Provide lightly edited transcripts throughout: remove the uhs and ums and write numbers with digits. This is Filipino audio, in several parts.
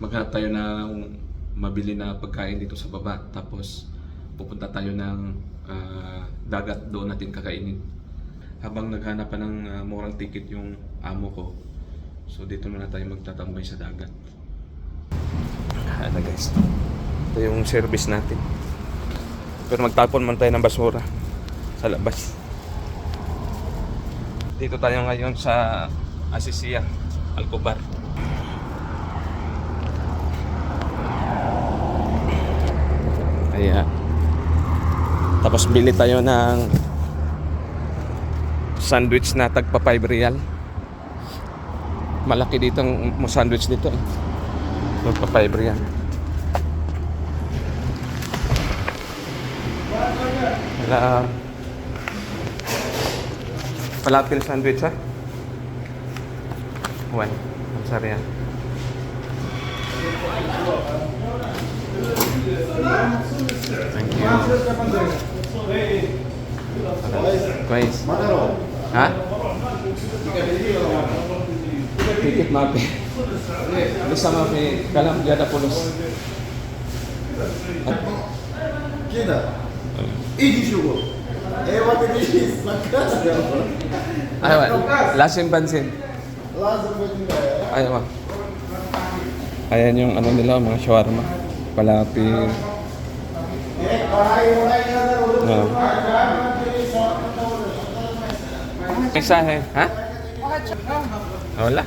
maghanap tayo ng mabili na pagkain dito sa baba. Tapos pupunta tayo ng dagat, doon natin kakainin. Habang naghanap pa ng murang ticket yung amo ko, so dito muna tayo magtatambay sa dagat. Ano guys, ito yung service natin. Pero magtapon man tayo ng basura sa labas. Dito tayo ngayon sa Asisia, Alcobar. Ayan. Tapos bili tayo ng sandwich na tagpa 5 real. Malaki dito ang sandwich dito eh. Tagpa 5 real. Wala. Falafel sandwich ha? One. Ang sarya. Thank you. Guys. Ha? Ticket mape. Bisa mape. Kalam jada pulos. Kita. Iji syukur. Waktu ini sakas ya. Ayo, lasim pansin. Langsung begini. Ayo, ayan yung ano nila, mga shawarma. Palapil. No. Mensahe, ha? Wala.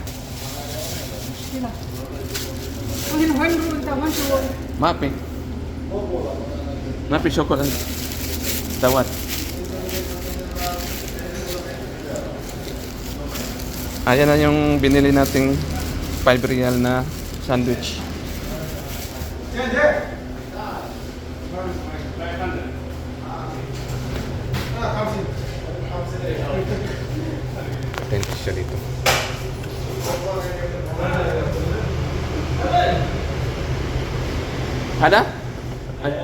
Mapi. Mapi chocolate. Tawad. Ayan na yung binili nating 5 real na sandwich. Attention siya dito. Ada? Ay.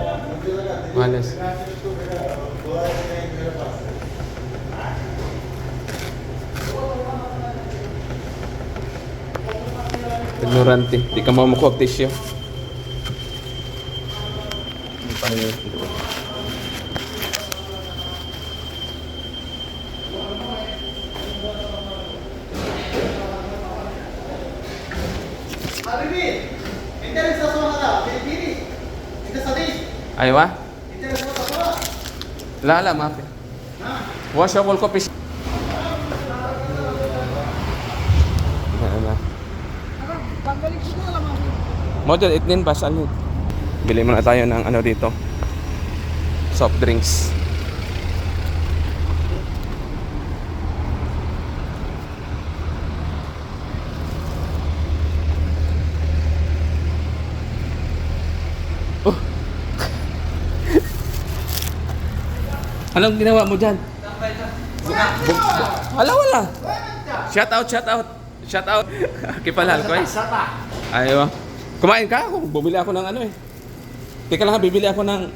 Malas. Ignorante. Di ka mau makuha tissue. Hindi pa rin. Ayo ah. Lala maaf. Washable coffee. Model itnin ba salud. Bili muna tayo ng ano dito. Soft drinks. Oh. Anong ginawa mo dyan? Wala. Shout out. Kipalhal ko eh. Ayaw. Kumain ka ako. Bumili ako ng ano eh. Teka lang ha, bibili ako ng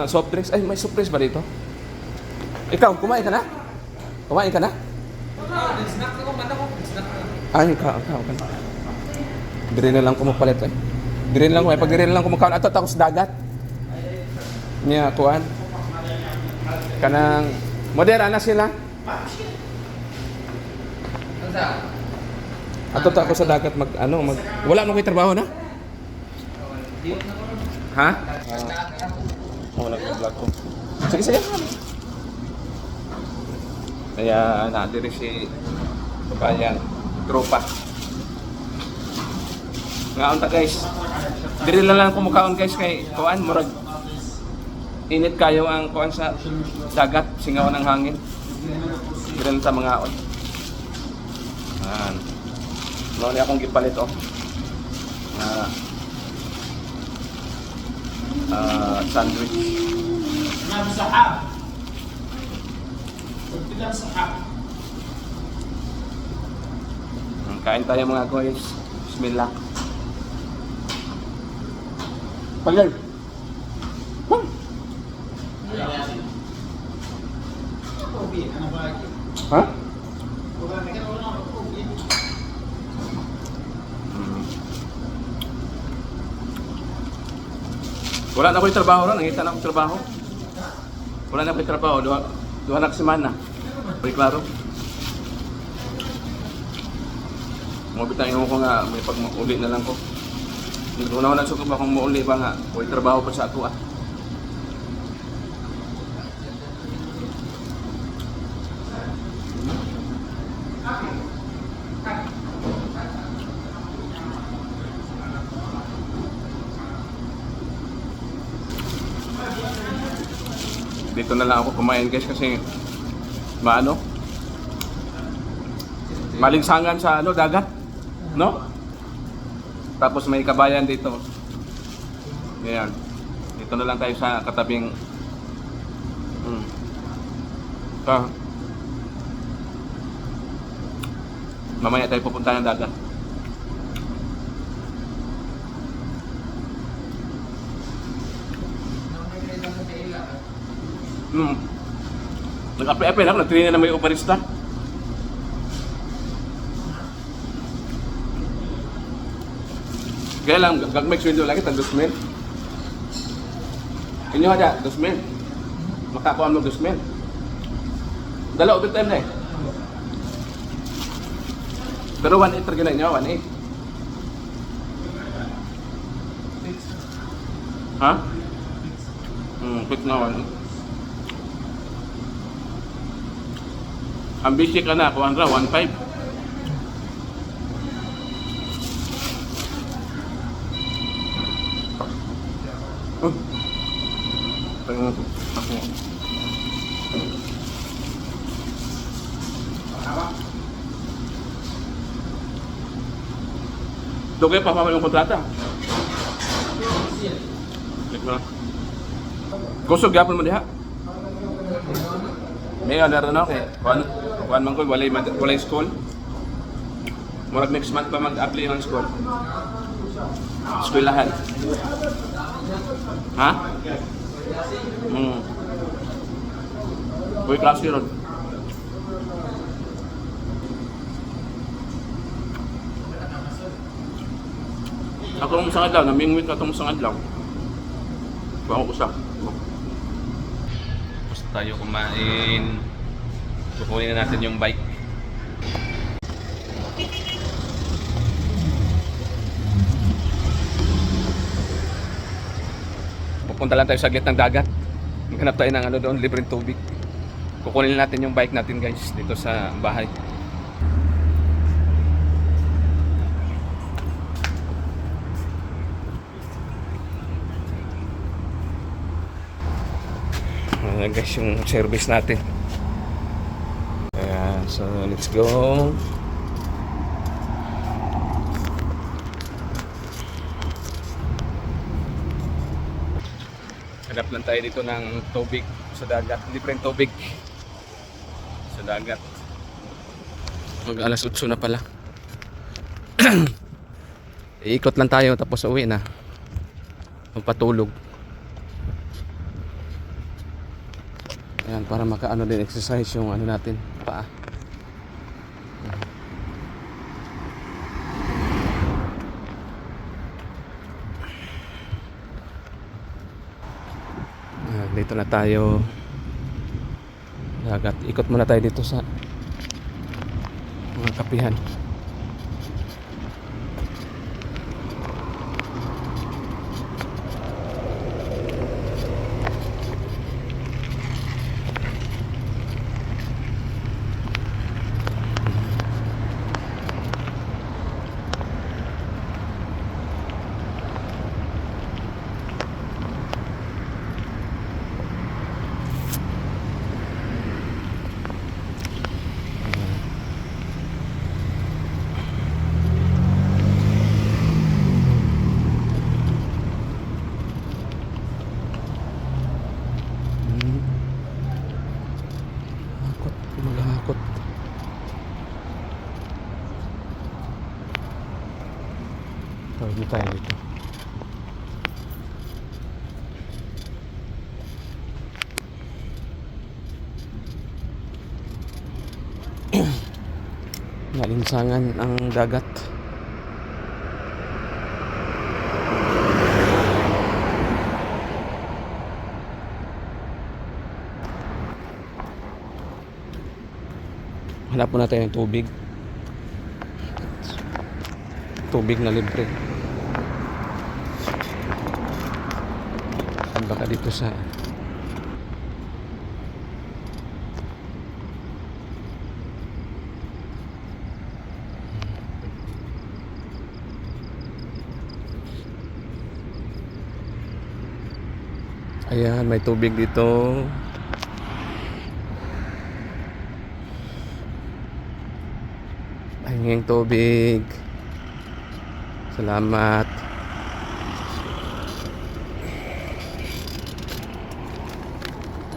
soft drinks. Ay, may soft drinks ba dito? Ikaw, kumain ka na? Ay, ikaw. Dire na lang kumupalit eh. Pag dire na lang kumakaon. Ato ako sa dagat. Niya, kuhan. Kanang modera na sila. Ato ako sa dagat wala nang ko'y trabaho na? Ha? Wala ko vlog ko. Sige. Kaya nadiri si bayan tropa. Ngaon ta guys. Diri lang kumukaon guys kay kuan murag init kayo ang kuan sa dagat, singaw ng hangin. Diri sa mga on. Noon akong gipalit sandwich. Kain tayo mga guys. Bismillah. Pagay. Ha? Wala na ko'y trabaho ron, nangita na akong trabaho. Wala na ko'y trabaho, duha na semana. Pwede klaro. Mabitayin ko nga, may pag-uli na lang ko. Una-una sa ko ba kung mauli ba nga, may trabaho pa sa ako ah. Dito na lang ako kumain guys kasi maano? Malinsangan sa ano, dagat, no? Tapos may kabayan dito. Ayan. Dito na lang tayo sa katabing mamaya tayo pupunta ng dagat. Nag-apply ako, nag-train na may operista. Kaya lang, gagmay sweldo lagi, tag 2,000. Inyo aja, 2,000. Makakuha mo 2,000. Dala overtime na eh. Pero 1,800 tergina inyo, 1,800. Ha? Quick na 1,800. Ang busy ka na, kuhan ra, 1,500. Tingnan ko. Ako. Dugay pa pa yung kontrata. Klik mo. Kusog gyapon mo diha. May ano na kay kuan man ko walay school. Murag next month pa mag-apply ng school. Eskwelahan. Ha? Uy, klase ron. Ako nung isang adlaw, namingwit na itong isang adlaw. Bago ko siya. Tapos tayo kumain. Kukunin na natin yung bike. Pupunta lang tayo sa gitna ng dagat. Maghanap tayo ng ano doon, libreng tubig. Kukunin natin yung bike natin guys dito sa bahay. Ayan guys yung service natin. Ayan, so let's go. Hanap lang tayo dito ng tubig sa dagat, libreng tubig sa dagat. Mag alas 8 na pala. Iikot lang tayo tapos uwi na. Magpatulog. Ayan, para makaano din exercise yung ano natin, paa. Dito na tayo dagat. Ikot muna tayo dito sa mga kapihan. Maghahakot. Tawag na tayo dito. Nalinsangan ang dagat. Hanap muna tayo ng tubig. Tubig na libre. Baka dito sa ayan, may tubig dito. Pahinging tubig. Salamat.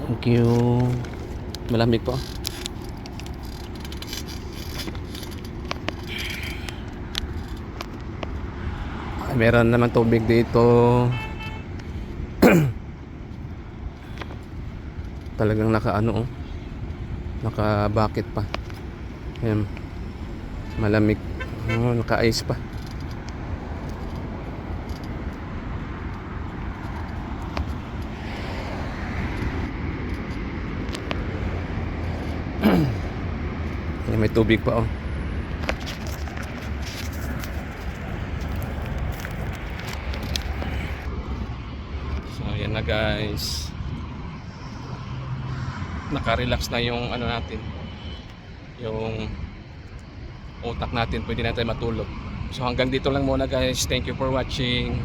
Thank you. Malamig po. Ay, meron naman tubig dito. Talagang naka-ano oh. Naka-bucket pa. Ayan. Malamig. Oh, naka-ice pa. Ayan, may tubig pa oh. So ayan na guys. Naka-relax na yung ano natin. Yung utak natin, pwede natin matulog. So hanggang dito lang muna guys. Thank you for watching.